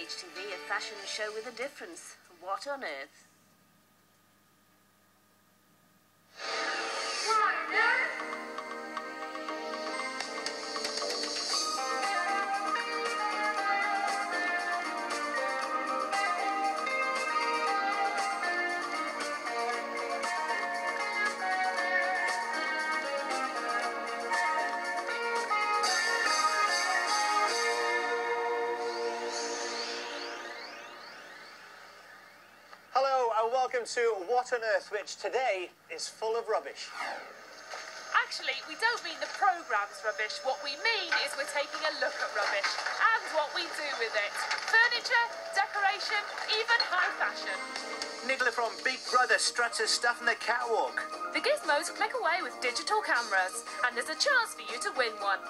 HTV, a fashion show with a difference. What on earth? Welcome to What on Earth, which today is full of rubbish. Actually, we don't mean the programme's rubbish. What we mean is we're taking a look at rubbish and what we do with it. Furniture, decoration, even high fashion. Nicola from Big Brother struts her stuff in the catwalk. The gizmos click away with digital cameras, and there's a chance for you to win one.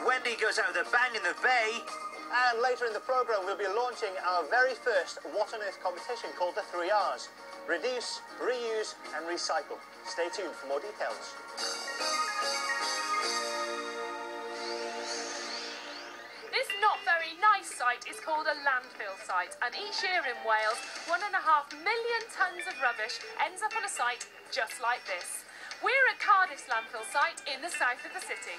Wendy goes out with a bang in the bay. And later in the programme, we'll be launching our very first What on Earth competition called the 3 Rs. Reduce, reuse and recycle. Stay tuned for more details. This not very nice site is called a landfill site, and each year in Wales, 1.5 million tonnes of rubbish ends up on a site just like this. We're at Cardiff's landfill site in the south of the city.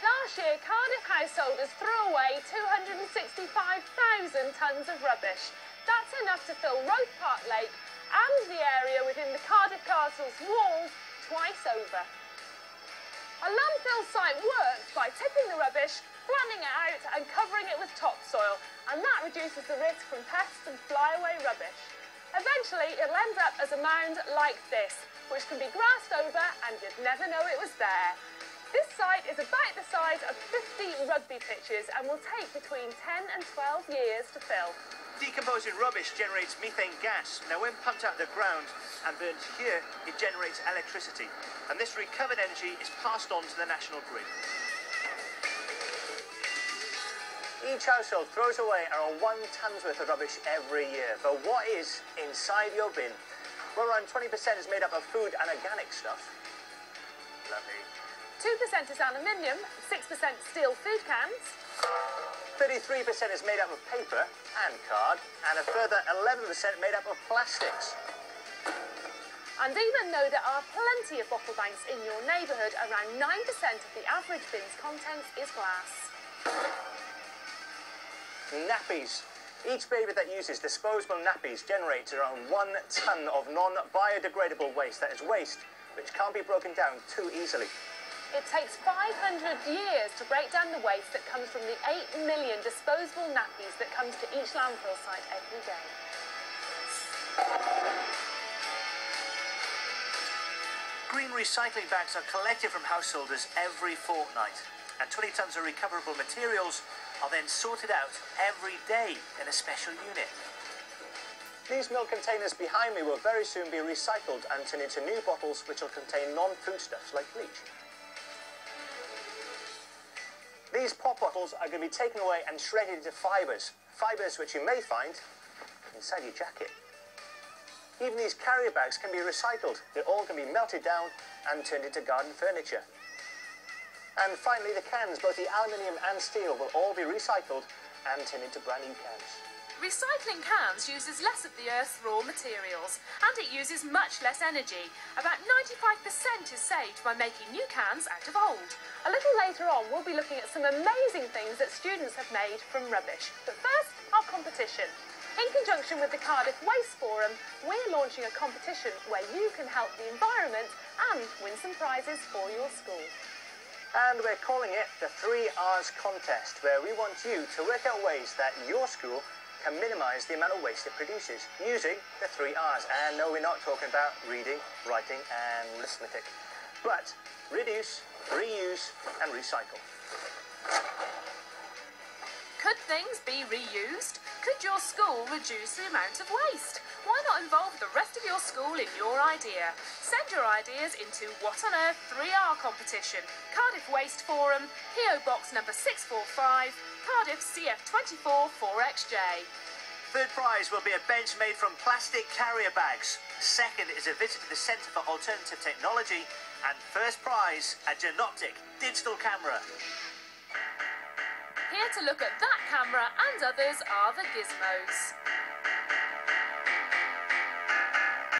Last year, Cardiff householders threw away 265,000 tonnes of rubbish. That's enough to fill Roath Park Lake and the area within the Cardiff Castle's walls twice over. A landfill site works by tipping the rubbish, flattening it out and covering it with topsoil, and that reduces the risk from pests and flyaway rubbish. Eventually, it'll end up as a mound like this, which can be grassed over and you'd never know it was there. This site is about the size of 50 rugby pitches and will take between 10 and 12 years to fill. Decomposing rubbish generates methane gas. Now, when pumped out of the ground and burned here, it generates electricity. And this recovered energy is passed on to the national grid. Each household throws away around 1 tonne's worth of rubbish every year. But what is inside your bin? Well, around 20% is made up of food and organic stuff. Lovely. 2% is aluminium, 6% steel food cans. 33% is made up of paper and card, and a further 11% made up of plastics. And even though there are plenty of bottle banks in your neighbourhood, around 9% of the average bin's contents is glass. Nappies. Each baby that uses disposable nappies generates around 1 tonne of non-biodegradable waste. That is waste which can't be broken down too easily. It takes 500 years to break down the waste that comes from the 8 million disposable nappies that comes to each landfill site every day. Green recycling bags are collected from householders every fortnight, and 20 tonnes of recoverable materials are then sorted out every day in a special unit. These milk containers behind me will very soon be recycled and turned into new bottles which will contain non-foodstuffs like bleach. These pop bottles are going to be taken away and shredded into fibres. Fibres which you may find inside your jacket. Even these carrier bags can be recycled. They're all going to be melted down and turned into garden furniture. And finally, the cans, both the aluminium and steel, will all be recycled and turned into brand new cans. Recycling cans uses less of the Earth's raw materials, and it uses much less energy. About 95% is saved by making new cans out of old. A little later on, we'll be looking at some amazing things that students have made from rubbish. But first, our competition. In conjunction with the Cardiff Waste Forum, we're launching a competition where you can help the environment and win some prizes for your school. And we're calling it the 3 Rs contest, where we want you to work out ways that your school can minimise the amount of waste it produces using the 3 Rs. And no, we're not talking about reading, writing and arithmetic, but reduce, reuse and recycle. Could things be reused? Could your school reduce the amount of waste? Why not involve the rest of your school in your idea? Send your ideas into What on Earth 3R competition, Cardiff Waste Forum, PO Box number 645, Cardiff CF24 4XJ. Third prize will be a bench made from plastic carrier bags. Second is a visit to the Centre for Alternative Technology. And first prize, a Genoptic digital camera. Here to look at that camera and others are the gizmos.